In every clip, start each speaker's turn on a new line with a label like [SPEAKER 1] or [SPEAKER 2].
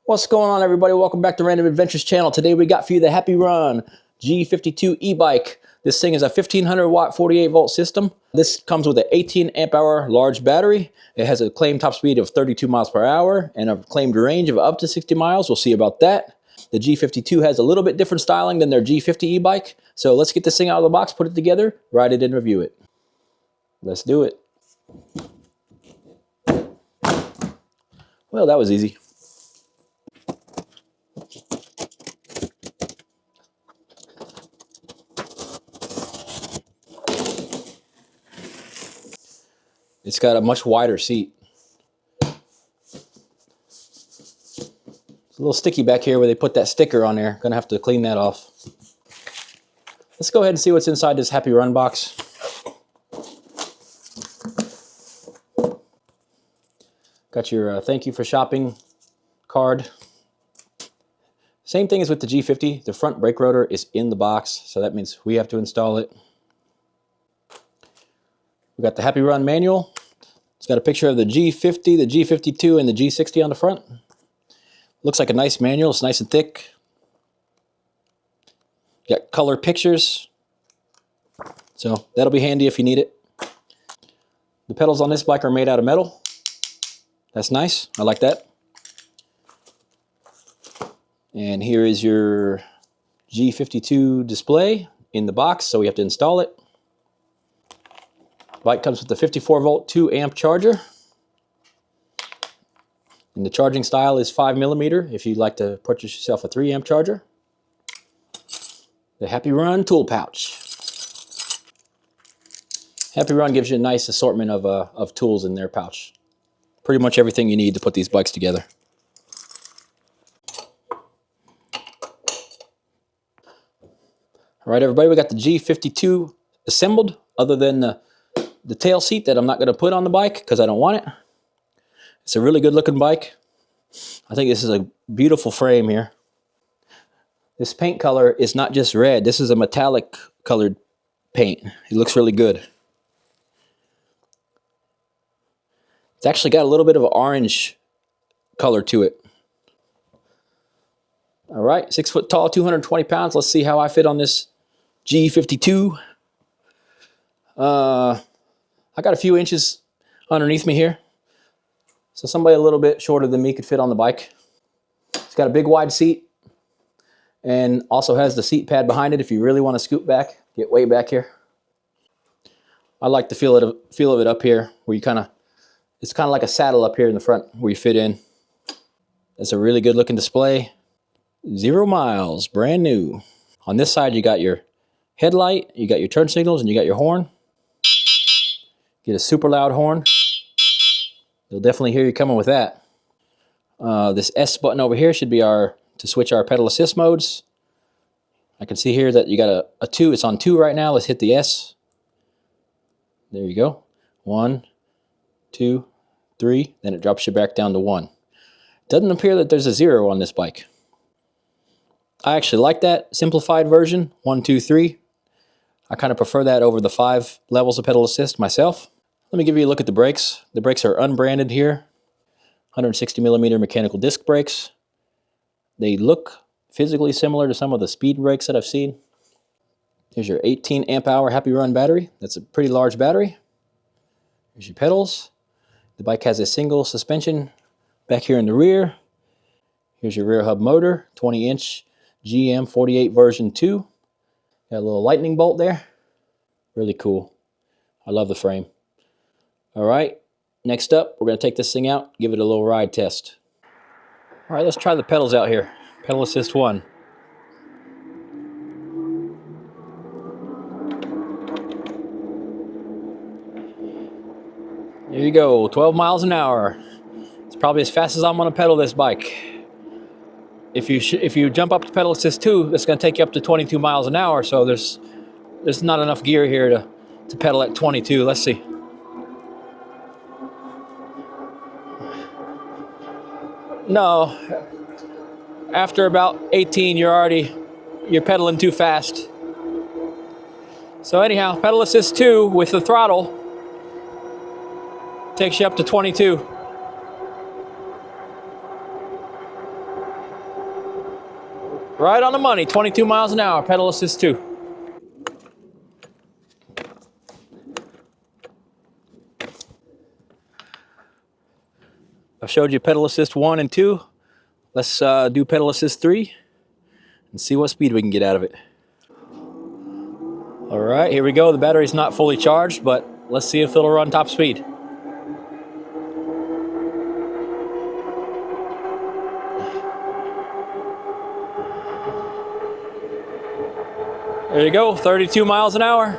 [SPEAKER 1] What's going on, everybody? Welcome back to Random Adventures channel. Today we got for you the HappyRun G52 e-bike. This thing is a 1500 watt 48 volt system. This comes with an 18 amp hour large battery. It has a claimed top speed of 32 miles per hour and a claimed range of up to 60 miles. We'll see about that. The G52 has a little bit different styling than their G50 e-bike. So let's get this thing out of the box, put it together, ride it and review it. Let's do it. Well, that was easy. It's got a much wider seat. It's a little sticky back here where they put that sticker on there. Gonna have to clean that off. Let's go ahead and see what's inside this HappyRun box. Got your thank you for shopping card. Same thing as with the G50. The front brake rotor is in the box, so that means we have to install it. We got the HappyRun manual. It's got a picture of the G50, the G52, and the G60 on the front. Looks like a nice manual. It's nice and thick. Got color pictures, so that'll be handy if you need it. The pedals on this bike are made out of metal. That's nice. I like that. And here is your G52 display in the box, so we have to install it. Bike comes with a 54 volt 2 amp charger, and the charging style is 5mm if you'd like to purchase yourself a 3 amp charger. The HappyRun tool pouch. HappyRun gives you a nice assortment of tools in their pouch. Pretty much everything you need to put these bikes together. All right, everybody, we got the G52 assembled, other than the tail seat that I'm not going to put on the bike because I don't want it. It's a really good looking bike. I think this is a beautiful frame here. This paint color is not just red. This is a metallic colored paint. It looks really good. It's actually got a little bit of an orange color to it. All right, 6 foot tall, 220 pounds. Let's see how I fit on this G52. I got a few inches underneath me here, so somebody a little bit shorter than me could fit on the bike. It's got a big wide seat and also has the seat pad behind it if you really want to scoot back, get way back here. I like the feel of it up here where you it's kind of like a saddle up here in the front where you fit in. It's a really good looking display. 0 miles, brand new. On this side you got your headlight, you got your turn signals, and you got your horn. Get a super loud horn. You'll definitely hear you coming with that. This S button over here should be to switch our pedal assist modes. I can see here that you got a 2. It's on 2 right now. Let's hit the S. There you go. 1, 2, 3. Then it drops you back down to 1. Doesn't appear that there's a 0 on this bike. I actually like that simplified version, 1, 2, 3. I kind of prefer that over the 5 levels of pedal assist myself. Let me give you a look at the brakes. The brakes are unbranded here. 160mm mechanical disc brakes. They look physically similar to some of the speed brakes that I've seen. Here's your 18 amp hour HappyRun battery. That's a pretty large battery. Here's your pedals. The bike has a single suspension back here in the rear. Here's your rear hub motor, 20-inch GM48 version 2. Got a little lightning bolt there. Really cool. I love the frame. All right, next up, we're going to take this thing out, give it a little ride test. All right, let's try the pedals out here. Pedal assist 1. There you go, 12 miles an hour. It's probably as fast as I'm going to pedal this bike. If you jump up to pedal assist 2, it's going to take you up to 22 miles an hour, so there's not enough gear here to pedal at 22. Let's see. No, after about 18, you're pedaling too fast. So anyhow, pedal assist 2 with the throttle, Takes you up to 22. Right on the money, 22 miles an hour, pedal assist 2. I've showed you pedal assist 1 and 2. Let's do pedal assist 3 and see what speed we can get out of it. All right, here we go. The battery's not fully charged, but let's see if it'll run top speed. There you go, 32 miles an hour.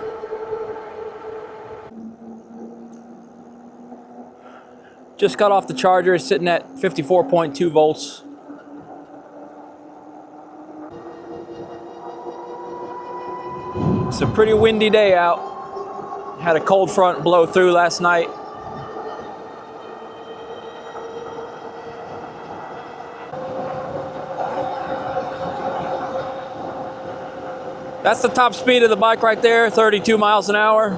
[SPEAKER 1] Just got off the charger, it's sitting at 54.2 volts. It's a pretty windy day out. Had a cold front blow through last night. That's the top speed of the bike right there, 32 miles an hour.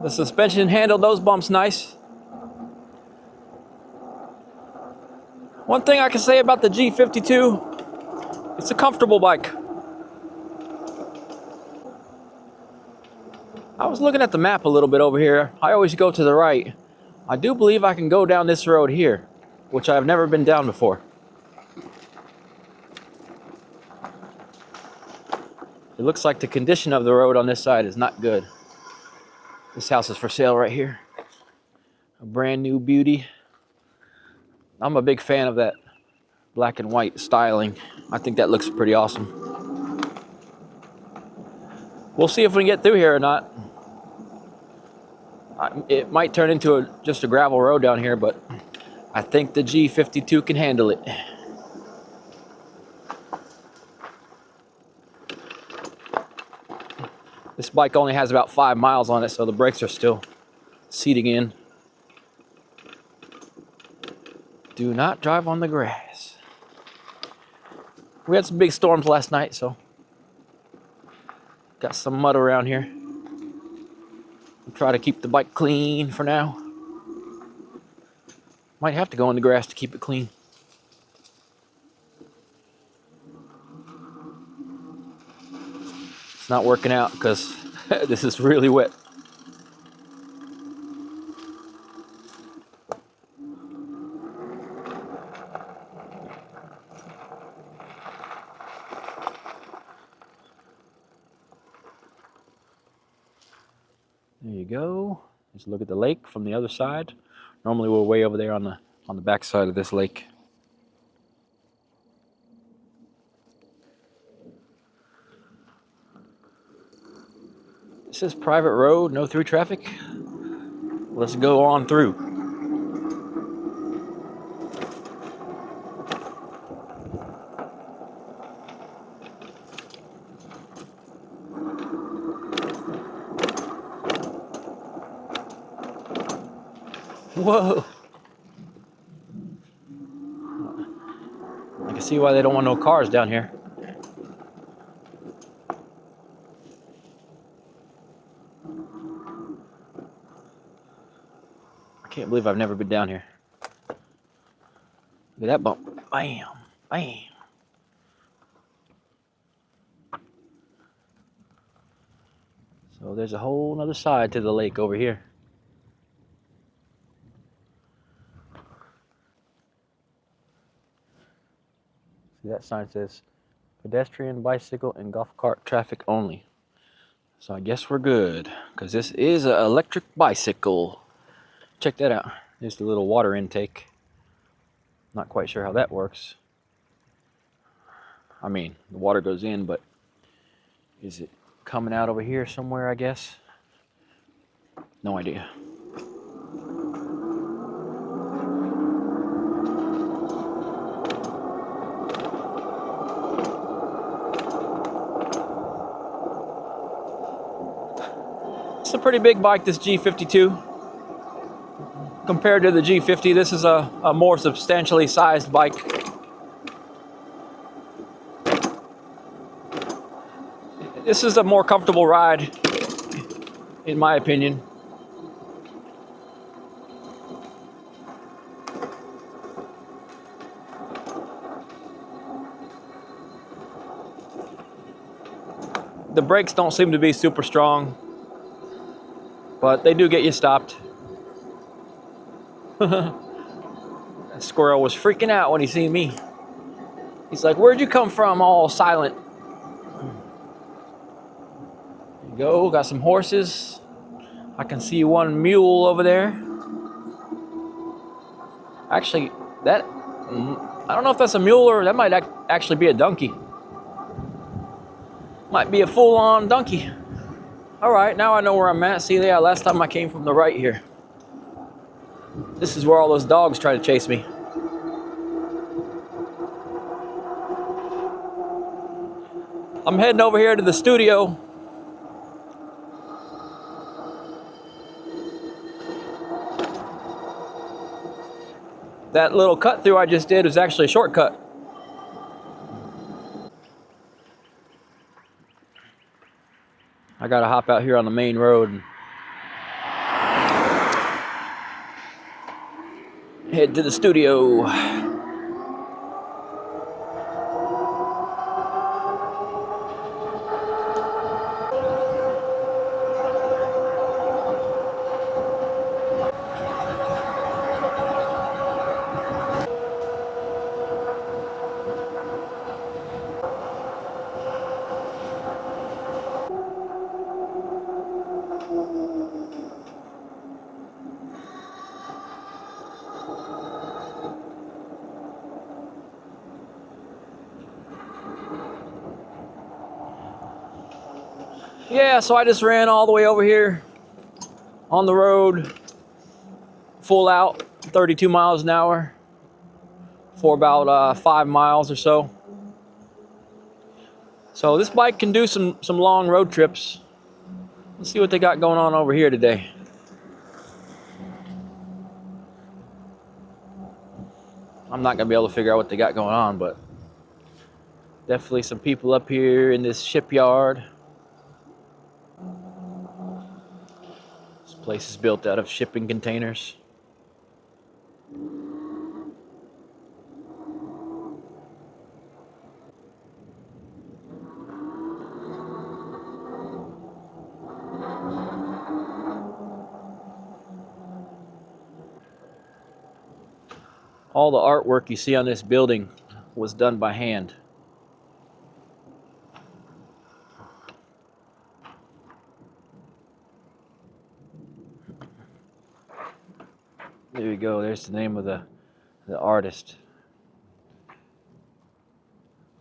[SPEAKER 1] The suspension handled those bumps nice. One thing I can say about the G52, it's a comfortable bike. I was looking at the map a little bit over here. I always go to the right. I do believe I can go down this road here, which I've never been down before. It looks like the condition of the road on this side is not good. This house is for sale right here. A brand new beauty. I'm a big fan of that black and white styling. I think that looks pretty awesome. We'll see if we can get through here or not. It might turn into just a gravel road down here, but I think the G52 can handle it. This bike only has about 5 miles on it, so the brakes are still seating in. Do not drive on the grass. We had some big storms last night, so got some mud around here. I'll try to keep the bike clean for now. Might have to go in the grass to keep it clean. It's not working out because this is really wet. There you go. Just look at the lake from the other side. Normally we're way over there on the back side of this lake. This is private road, no through traffic. Let's go on through. Whoa! I can see why they don't want no cars down here. I can't believe I've never been down here. Look at that bump. Bam! Bam! So there's a whole other side to the lake over here. See, that sign says pedestrian, bicycle, and golf cart traffic only. So I guess we're good, because this is an electric bicycle. Check that out. There's the little water intake. Not quite sure how that works. I mean, the water goes in, but is it coming out over here somewhere, I guess? No idea. It's a pretty big bike, this G52. Compared to the G50, this is a more substantially sized bike. This is a more comfortable ride, in my opinion. The brakes don't seem to be super strong, but they do get you stopped. That squirrel was freaking out when he seen me. He's like, "Where'd you come from?" All silent. There you go, got some horses. I can see one mule over there. Actually, I don't know if that's a mule or that might actually be a donkey. Might be a full-on donkey. All right, now I know where I'm at. See, yeah, last time I came from the right here. This is where all those dogs try to chase me. I'm heading over here to the studio. That little cut through I just did was actually a shortcut. I gotta hop out here on the main road and head to the studio. Yeah, so I just ran all the way over here on the road, full out, 32 miles an hour for about 5 miles or so. So this bike can do some long road trips. Let's see what they got going on over here today. I'm not gonna be able to figure out what they got going on, but definitely some people up here in this shipyard. This place is built out of shipping containers. All the artwork you see on this building was done by hand. There you go, there's the name of the artist.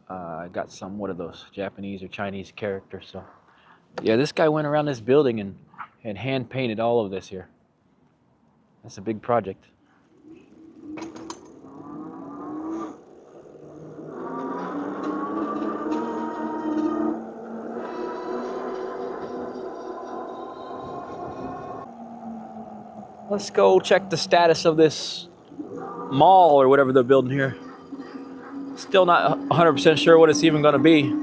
[SPEAKER 1] I got some, what are those, Japanese or Chinese characters. So yeah, this guy went around this building and hand painted all of this here. That's a big project. Let's go check the status of this mall or whatever they're building here. Still not 100% sure what it's even going to be.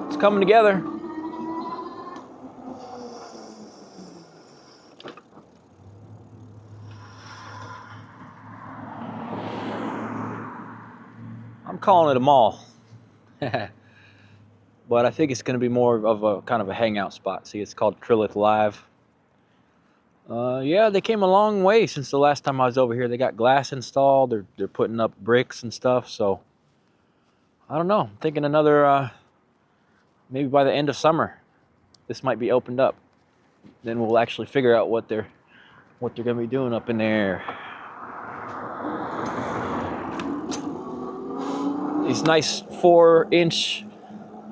[SPEAKER 1] It's coming together. I'm calling it a mall. But I think it's going to be more of a kind of a hangout spot. See, it's called Trilith Live. Yeah, they came a long way since the last time I was over here. They got glass installed. They're putting up bricks and stuff. So I don't know. I'm thinking another maybe by the end of summer, this might be opened up. Then we'll actually figure out what they're going to be doing up in there. These nice 4-inch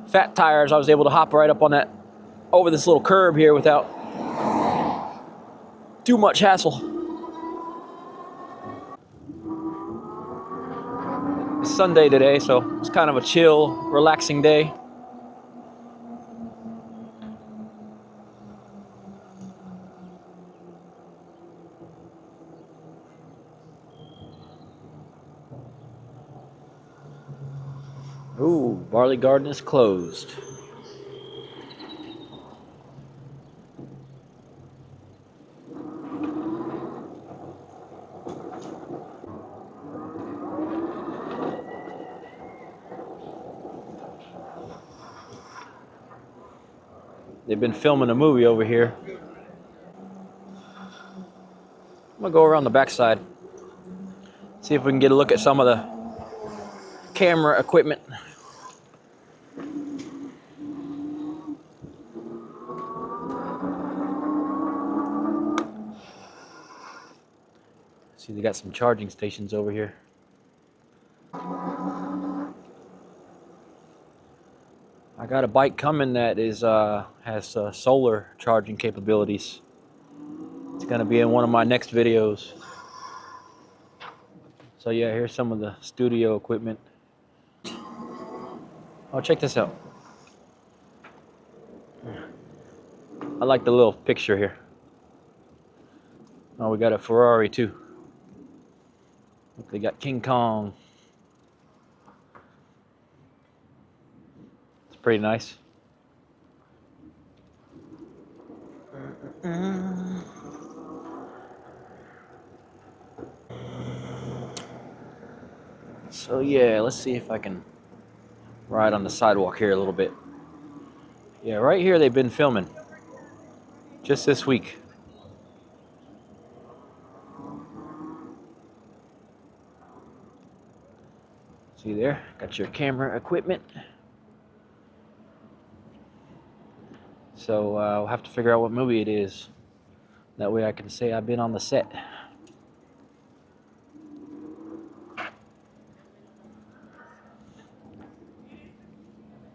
[SPEAKER 1] fat tires, I was able to hop right up on that, over this little curb here without too much hassle. Sunday today, so it's kind of a chill, relaxing day. Ooh, barley garden is closed. They've been filming a movie over here. I'm gonna go around the backside, see if we can get a look at some of the camera equipment. See, they got some charging stations over here. I got a bike coming that is has solar charging capabilities. It's gonna be in one of my next videos. So yeah, here's some of the studio equipment. Oh, check this out. I like the little picture here. Oh, we got a Ferrari too. Look, they got King Kong. It's pretty nice. So yeah, let's see if I can ride on the sidewalk here a little bit. Yeah, right here they've been filming. Just this week. See there? Got your camera equipment. So we'll have to figure out what movie it is. That way I can say I've been on the set.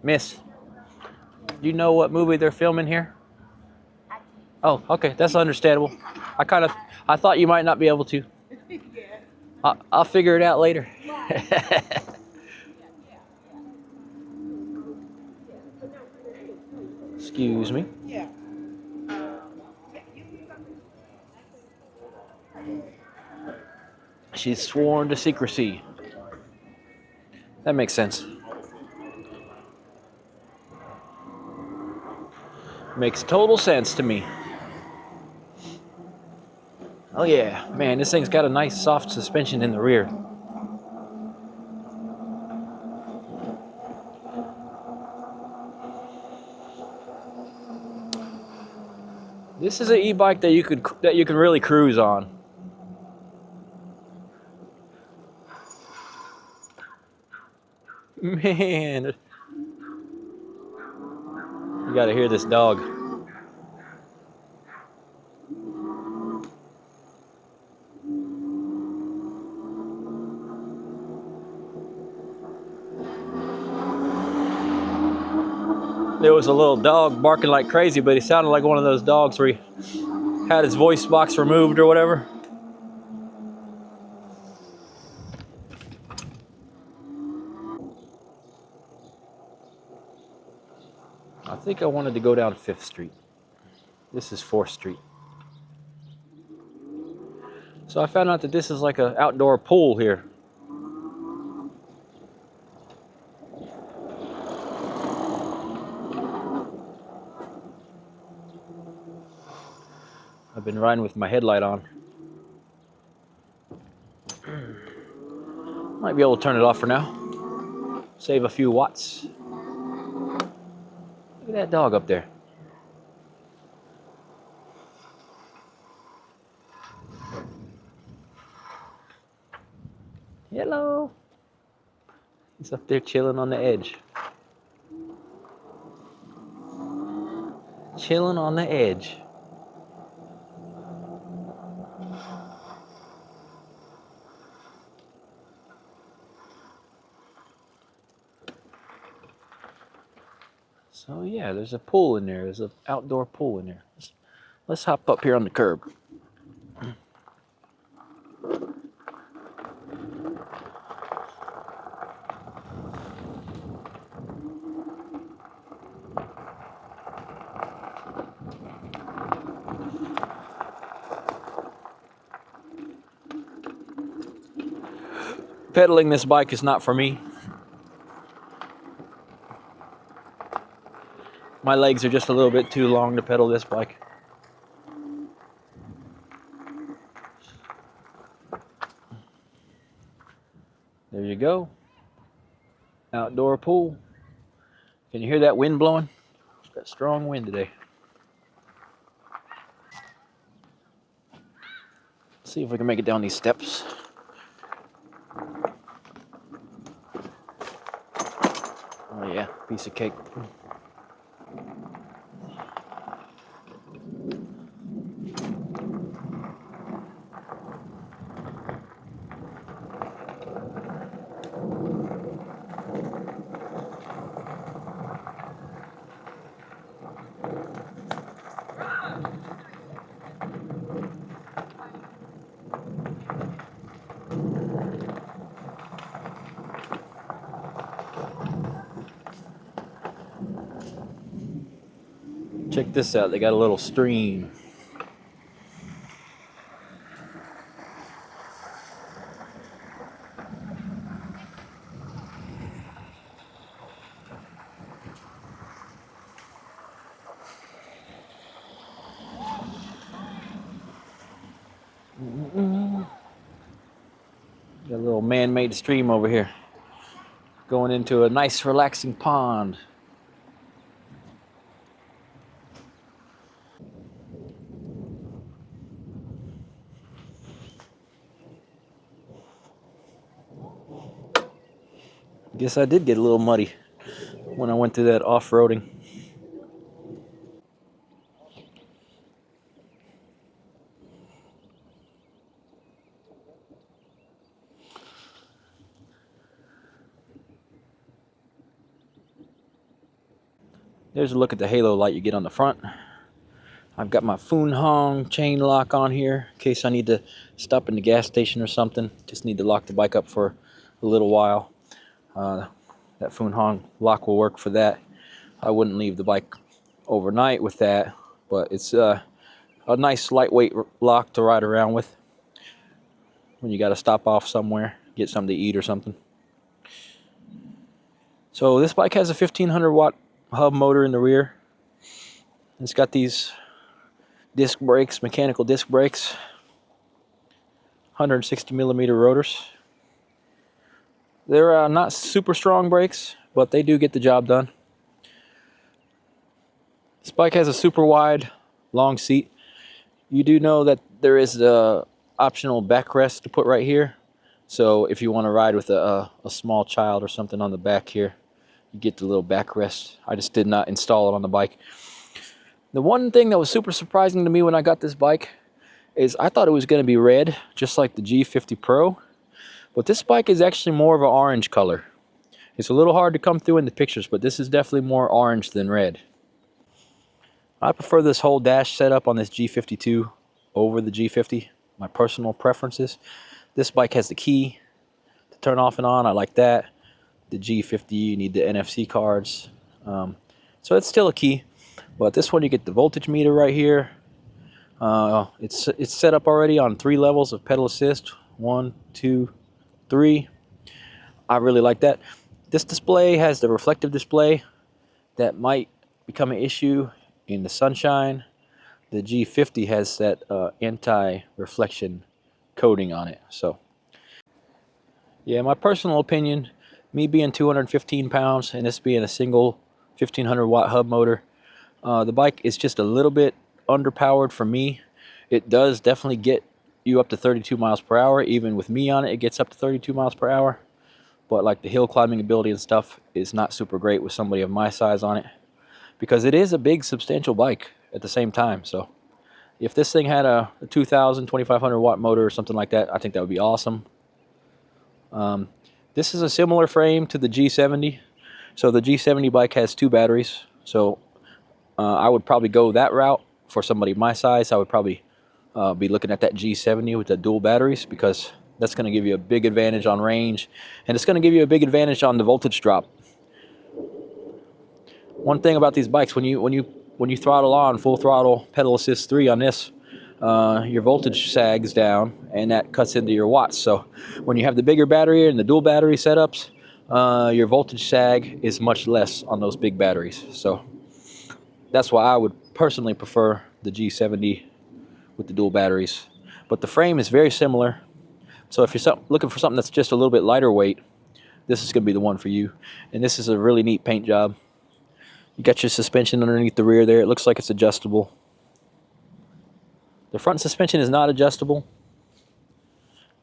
[SPEAKER 1] Miss, do you know what movie they're filming here? Oh, okay, that's understandable. I thought you might not be able to. I'll figure it out later. Excuse me. She's sworn to secrecy. That makes sense. Makes total sense to me. Oh yeah, man, this thing's got a nice soft suspension in the rear. This is an e-bike that you can really cruise on. Man, you gotta hear this dog. There was a little dog barking like crazy, but he sounded like one of those dogs where he had his voice box removed or whatever. I think I wanted to go down 5th Street. This is 4th Street. So I found out that this is like an outdoor pool here. I've been riding with my headlight on. Might be able to turn it off for now. Save a few watts. Look at that dog up there. Hello. He's up there chilling on the edge. Chilling on the edge. So yeah, there's a pool in there. There's an outdoor pool in there. Let's hop up here on the curb. Pedaling this bike is not for me. My legs are just a little bit too long to pedal this bike. There you go. Outdoor pool. Can you hear that wind blowing? Got strong wind today. Let's see if we can make it down these steps. Oh yeah, piece of cake. Check this out, they got a little stream. Got a little man-made stream over here. Going into a nice relaxing pond. Guess I did get a little muddy when I went through that off-roading. There's a look at the halo light you get on the front. I've got my Foon Hong chain lock on here in case I need to stop in the gas station or something. Just need to lock the bike up for a little while. That Foon Hong lock will work for that. I wouldn't leave the bike overnight with that, but it's a nice lightweight lock to ride around with when you got to stop off somewhere, get something to eat or something. So this bike has a 1500 watt hub motor in the rear. It's got these disc brakes, mechanical disc brakes, 160 millimeter rotors. They're not super strong brakes, but they do get the job done. This bike has a super wide, long seat. You do know that there is a optional backrest to put right here. So if you want to ride with a small child or something on the back here, you get the little backrest. I just did not install it on the bike. The one thing that was super surprising to me when I got this bike is I thought it was going to be red, just like the G50 Pro. But this bike is actually more of an orange color. It's a little hard to come through in the pictures, but this is definitely more orange than red. I prefer this whole dash setup on this G52 over the G50, my personal preferences. This bike has the key to turn off and on. I like that. The G50, you need the NFC cards. So it's still a key. But this one, you get the voltage meter right here. It's set up already on 3 levels of pedal assist. 1, 2, 3. I really like that. This display has the reflective display that might become an issue in the sunshine. The G50 has that anti-reflection coating on it. So, yeah, my personal opinion, me being 215 pounds and this being a single 1500 watt hub motor, the bike is just a little bit underpowered for me. It does definitely get you up to 32 miles per hour. Even with me on it, it gets up to 32 miles per hour. But like the hill climbing ability and stuff is not super great with somebody of my size on it, because it is a big, substantial bike at the same time. So if this thing had a 2000, 2500 watt motor or something like that, I think that would be awesome. This is a similar frame to the G70. So the G70 bike has 2 batteries. So I would probably go that route for somebody my size. I would probably be looking at that G70 with the dual batteries, because that's going to give you a big advantage on range, and it's going to give you a big advantage on the voltage drop. One thing about these bikes, when you throttle on full throttle pedal assist 3 on this, your voltage sags down, and that cuts into your watts. So when you have the bigger battery and the dual battery setups, your voltage sag is much less on those big batteries. So that's why I would personally prefer the G70 with the dual batteries. But the frame is very similar. So if you're looking for something that's just a little bit lighter weight, this is going to be the one for you. And this is a really neat paint job. You got your suspension underneath the rear there. It looks like it's adjustable. The front suspension is not adjustable,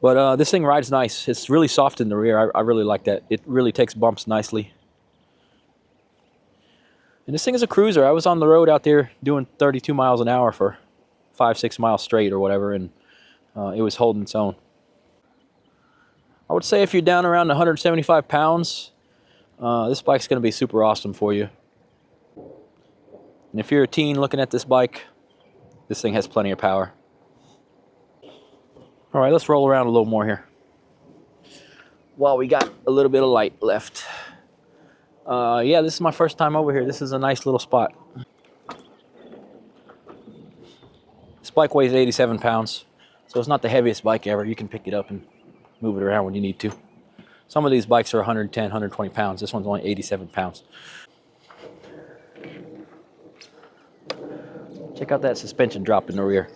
[SPEAKER 1] but this thing rides nice. It's really soft in the rear. I really like that. It really takes bumps nicely. And this thing is a cruiser. I was on the road out there doing 32 miles an hour for 5-6 miles straight or whatever, and it was holding its own. I would say if you're down around 175 pounds, this bike's going to be super awesome for you. And if you're a teen looking at this bike, this thing has plenty of power. All right, let's roll around a little more here while we got a little bit of light left. Yeah, this is my first time over here. This is a nice little spot. This bike weighs 87 pounds, so it's not the heaviest bike ever. You can pick it up and move it around when you need to. Some of these bikes are 110, 120 pounds. This one's only 87 pounds. Check out that suspension drop in the rear.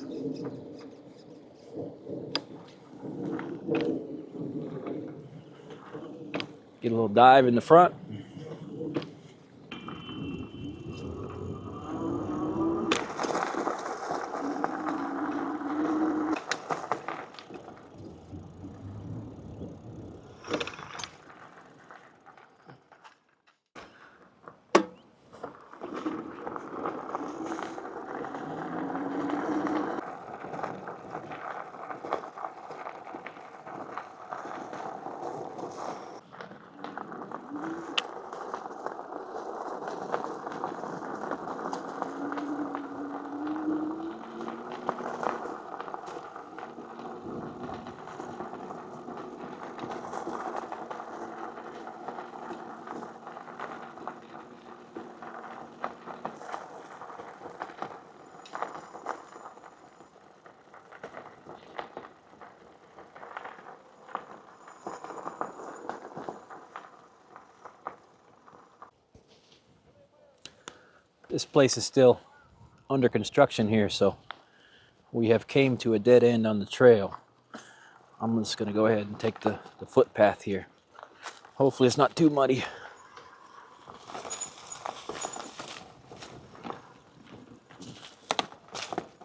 [SPEAKER 1] Get a little dive in the front. This place is still under construction here, so we have came to a dead end on the trail. I'm just going to go ahead and take the footpath here. Hopefully it's not too muddy.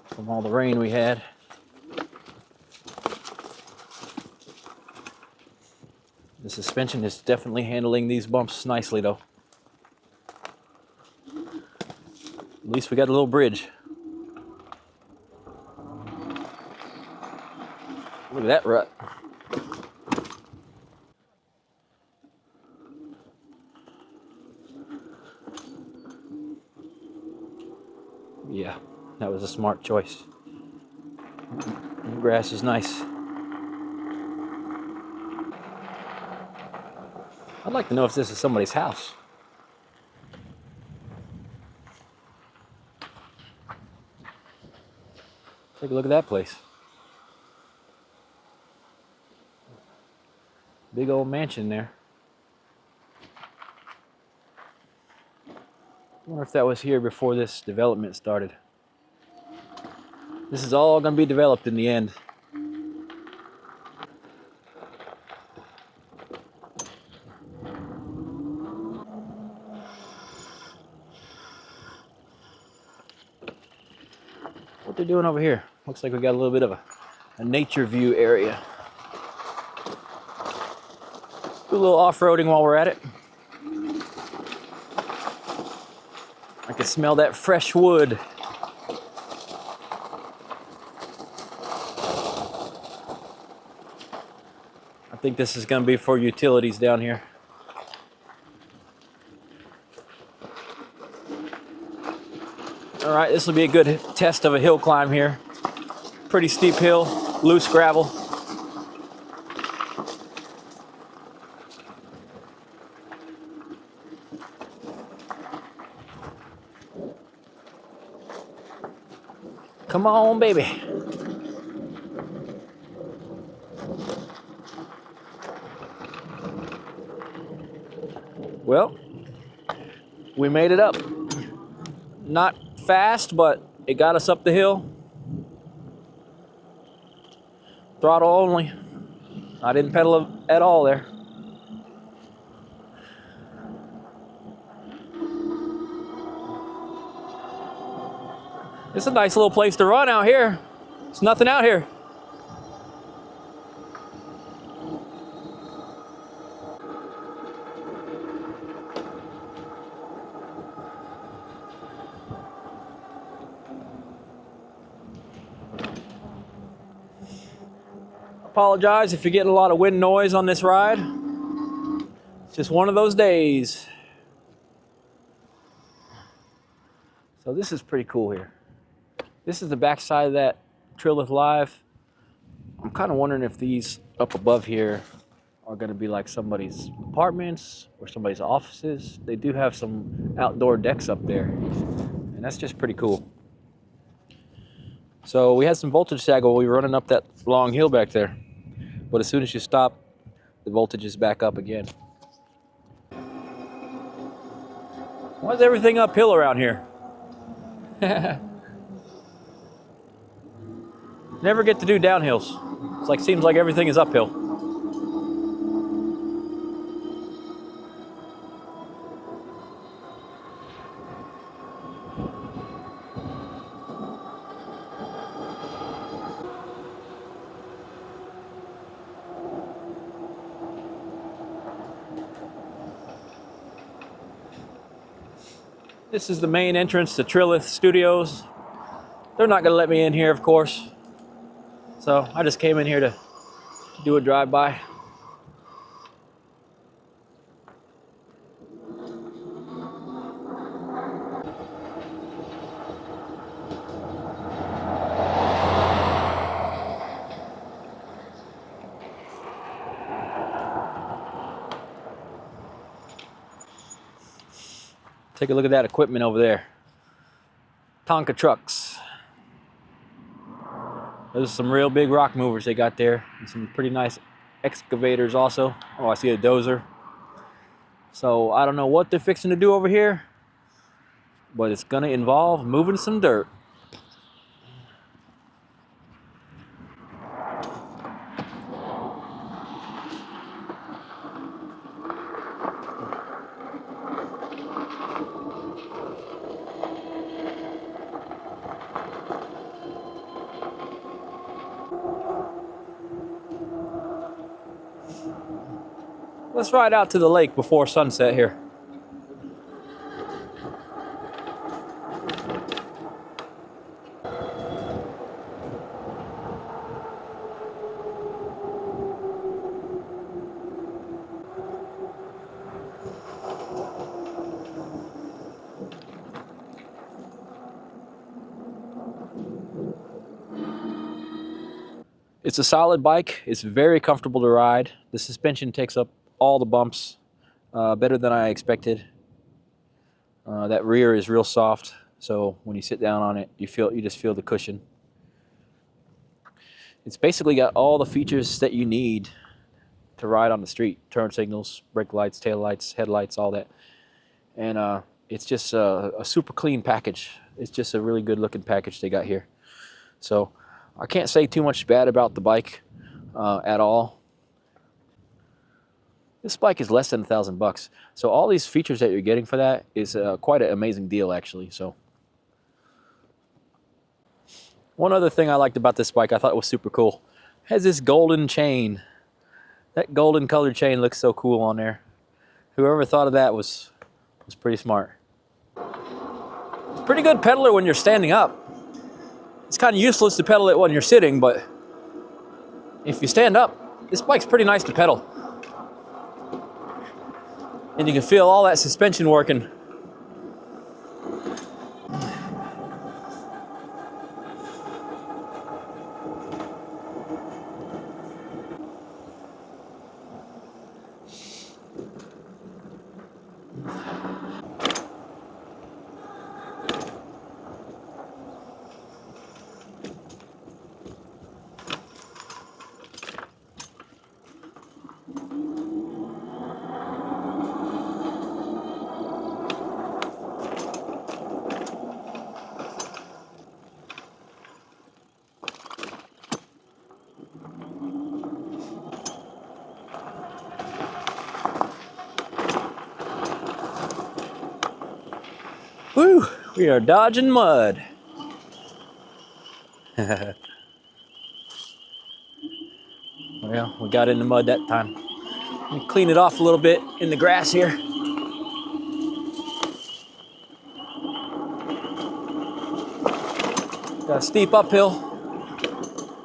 [SPEAKER 1] From all the rain we had. The suspension is definitely handling these bumps nicely though. At least we got a little bridge. Look at that rut. Yeah, that was a smart choice. The grass is nice. I'd like to know if this is somebody's house. Take a look at that place. Big old mansion there. I wonder if that was here before this development started. This is all going to be developed in the end. What they're doing over here? Looks like we got a little bit of a nature view area. Do a little off-roading while we're at it. I can smell that fresh wood. I think this is going to be for utilities down here. All right, this will be a good test of a hill climb here. Pretty steep hill, loose gravel. Come on, baby. Well, we made it up. Not fast, but it got us up the hill. Throttle only. I didn't pedal at all there. It's a nice little place to run out here. There's nothing out here. Apologize if you're getting a lot of wind noise on this ride. It's just one of those days. So this is pretty cool here. This is the back side of that Trilith Live. I'm kind of wondering if these up above here are going to be like somebody's apartments or somebody's offices. They do have some outdoor decks up there, and that's just pretty cool. So we had some voltage sag while we were running up that long hill back there, but as soon as you stop, the voltage is back up again. Why is everything uphill around here? Never get to do downhills. It's like, seems like everything is uphill. This is the main entrance to Trilith Studios. They're not going to let me in here, of course. So I just came in here to do a drive-by. Take a look at that equipment over there. Tonka trucks. Those are some real big rock movers they got there. And some pretty nice excavators also. Oh, I see a dozer. So I don't know what they're fixing to do over here, but it's gonna involve moving some dirt. Let's ride out to the lake before sunset here. It's a solid bike. It's very comfortable to ride. The suspension takes up all the bumps better than I expected. That rear is real soft, so when you sit down on it, you just feel the cushion. It's basically got all the features that you need to ride on the street: turn signals, brake lights, tail lights, headlights, all that. And it's just a super clean package. It's just a really good looking package they got here. So I can't say too much bad about the bike at all. This bike is less than $1,000 bucks. So all these features that you're getting for that is quite an amazing deal, actually. So one other thing I liked about this bike I thought was super cool. It has this golden chain. That golden colored chain looks so cool on there. Whoever thought of that was pretty smart. It's a pretty good pedaler when you're standing up. It's kind of useless to pedal it when you're sitting, but if you stand up, this bike's pretty nice to pedal. And you can feel all that suspension working. Woo! We are dodging mud. Well, we got in the mud that time. Let me clean it off a little bit in the grass here. Got a steep uphill,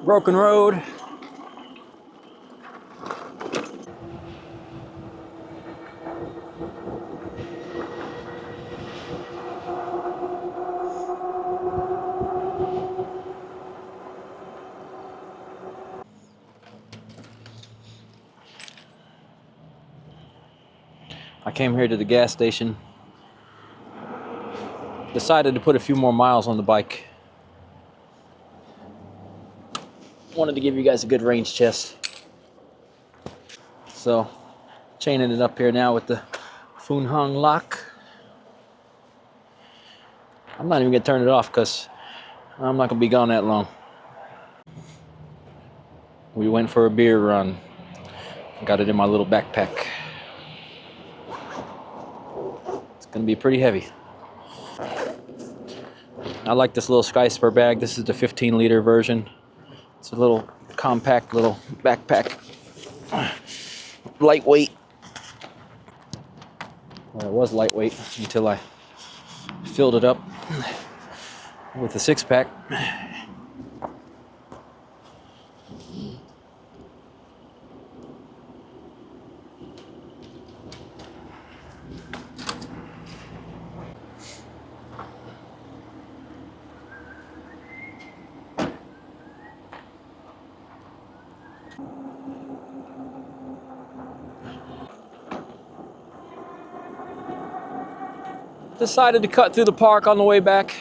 [SPEAKER 1] broken road. I came here to the gas station, decided to put a few more miles on the bike. Wanted to give you guys a good range test. So, chaining it up here now with the Fun Hung lock. I'm not even gonna turn it off because I'm not gonna be gone that long. We went for a beer run. Got it in my little backpack. It's gonna be pretty heavy. I like this little Skyspur bag. This is the 15-liter version. It's a little compact little backpack. Lightweight. Well, it was lightweight until I filled it up with a 6-pack. Decided to cut through the park on the way back.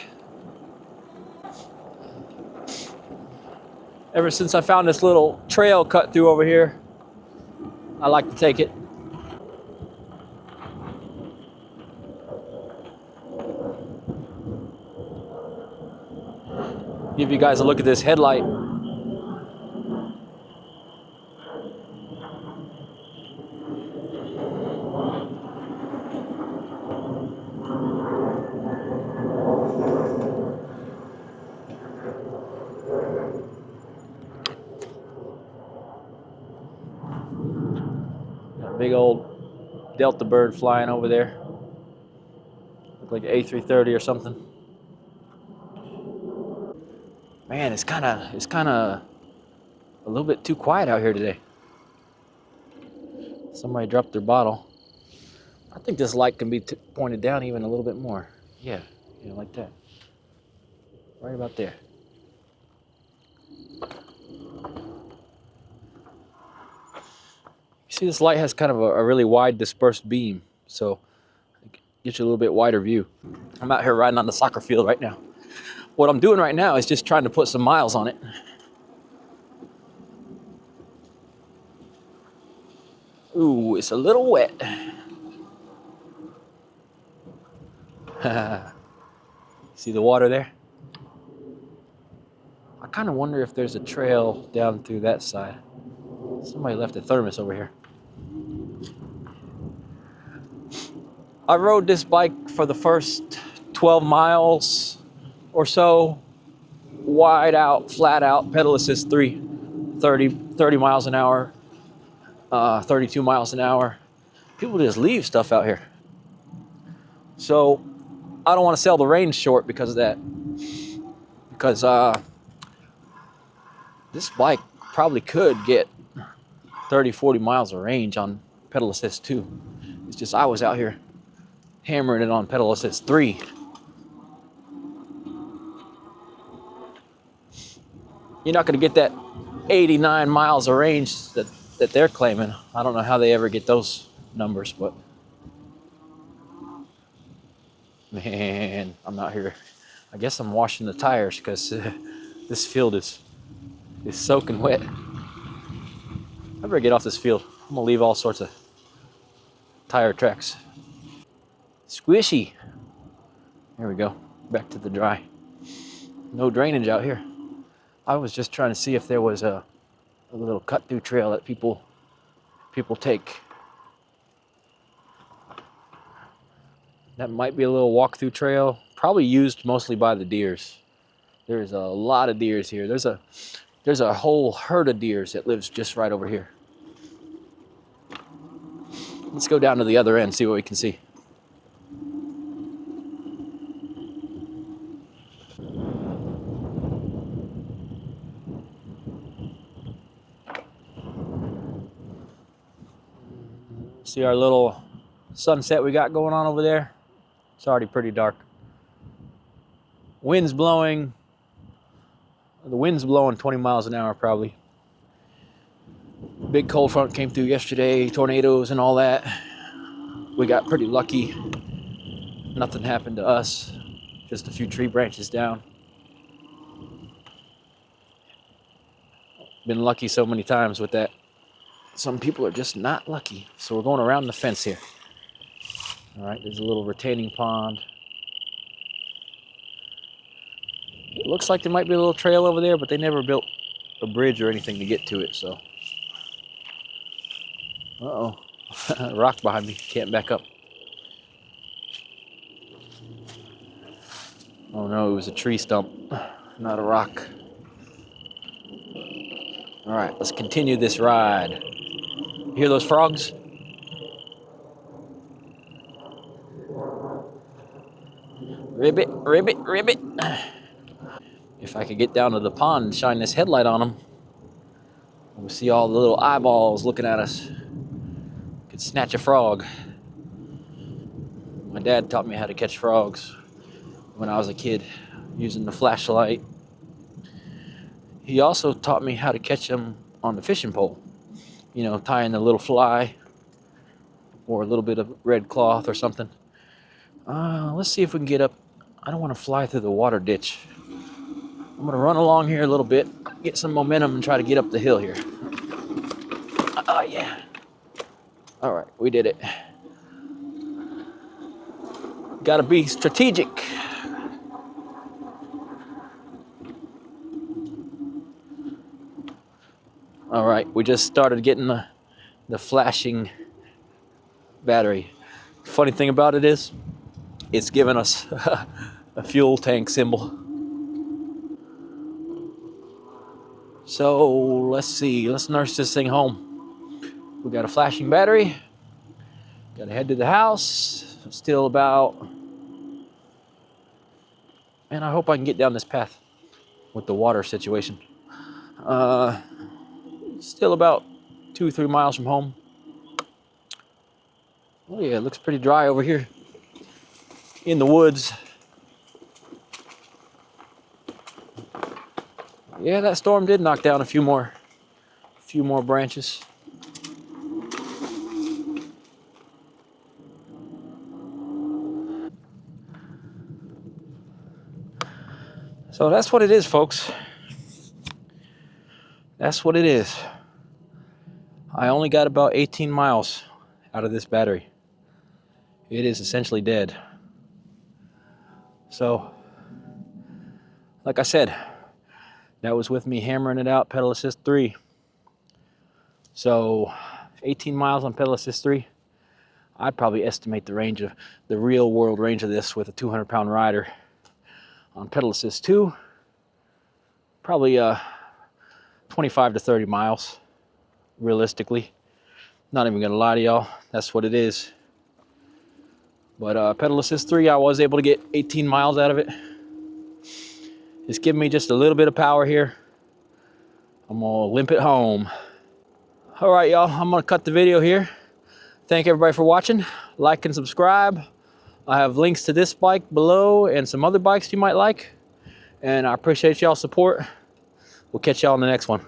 [SPEAKER 1] Ever since I found this little trail cut through over here, I like to take it. Give you guys a look at this headlight. Got a big old Delta bird flying over there. Look like an A330 or something. Man, it's kind of a little bit too quiet out here today. Somebody dropped their bottle. I think this light can be pointed down even a little bit more. Yeah, like that. Right about there. You see, this light has kind of a really wide dispersed beam, so it gets you a little bit wider view. I'm out here riding on the soccer field right now. What I'm doing right now is just trying to put some miles on it. Ooh, it's a little wet. See the water there? I kind of wonder if there's a trail down through that side. Somebody left a thermos over here. I rode this bike for the first 12 miles or so, wide out, flat out, pedal assist 3, 30 miles an hour, 32 miles an hour. People just leave stuff out here. So I don't want to sell the range short because of that. Because this bike probably could get 30, 40 miles of range on pedal assist 2. It's just I was out here hammering it on pedal assist 3. You're not going to get that 89 miles of range that they're claiming. I don't know how they ever get those numbers, but man, I'm out here. I guess I'm washing the tires because this field is soaking wet. I better get off this field. I'm gonna leave all sorts of tire tracks. Squishy. There we go. Back to the dry. No drainage out here. I was just trying to see if there was a little cut-through trail that people take. That might be a little walk-through trail, probably used mostly by the deers. There's a lot of deers here. There's a whole herd of deers that lives just right over here. Let's go down to the other end, see what we can see. See our little sunset we got going on over there? It's already pretty dark. Wind's blowing. The wind's blowing 20 miles an hour probably. Big cold front came through yesterday, tornadoes and all that. We got pretty lucky. Nothing happened to us. Just a few tree branches down. Been lucky so many times with that. Some people are just not lucky. So we're going around the fence here. All right, there's a little retaining pond. It looks like there might be a little trail over there, but they never built a bridge or anything to get to it, so. Uh-oh, rock behind me, can't back up. Oh no, it was a tree stump, not a rock. All right, let's continue this ride. You hear those frogs? Ribbit, ribbit, ribbit. If I could get down to the pond and shine this headlight on them, we'll see all the little eyeballs looking at us. Could snatch a frog. My dad taught me how to catch frogs when I was a kid, using the flashlight. He also taught me how to catch them on the fishing pole. You know, tying a little fly or a little bit of red cloth or something. Let's see if we can get up. I don't want to fly through the water ditch. I'm gonna run along here a little bit, get some momentum and try to get up the hill here. Oh yeah. All right, we did it. Gotta be strategic. All right, we just started getting the flashing battery. Funny thing about it is, it's giving us a fuel tank symbol. So let's see, let's nurse this thing home. We got a flashing battery. Gotta head to the house. Still about, man, I hope I can get down this path with the water situation. Still about 2-3 miles from home. Oh yeah, it looks pretty dry over here in the woods. Yeah, that storm did knock down a few more branches. So that's what it is, folks. That's what it is. I only got about 18 miles out of this battery. It is essentially dead. So, like I said, that was with me hammering it out, pedal assist 3. So 18 miles on pedal assist 3. I'd probably estimate the range of the real world range of this with a 200-pound rider. On pedal assist 2, probably 25 to 30 miles, realistically. Not even gonna lie to y'all, that's what it is. But pedal assist 3, I was able to get 18 miles out of it. Just give me just a little bit of power here. I'm gonna limp it home. All right, y'all, I'm gonna cut the video here. Thank everybody for watching. Like and subscribe. I have links to this bike below and some other bikes you might like. And I appreciate y'all's support. We'll catch y'all on the next one.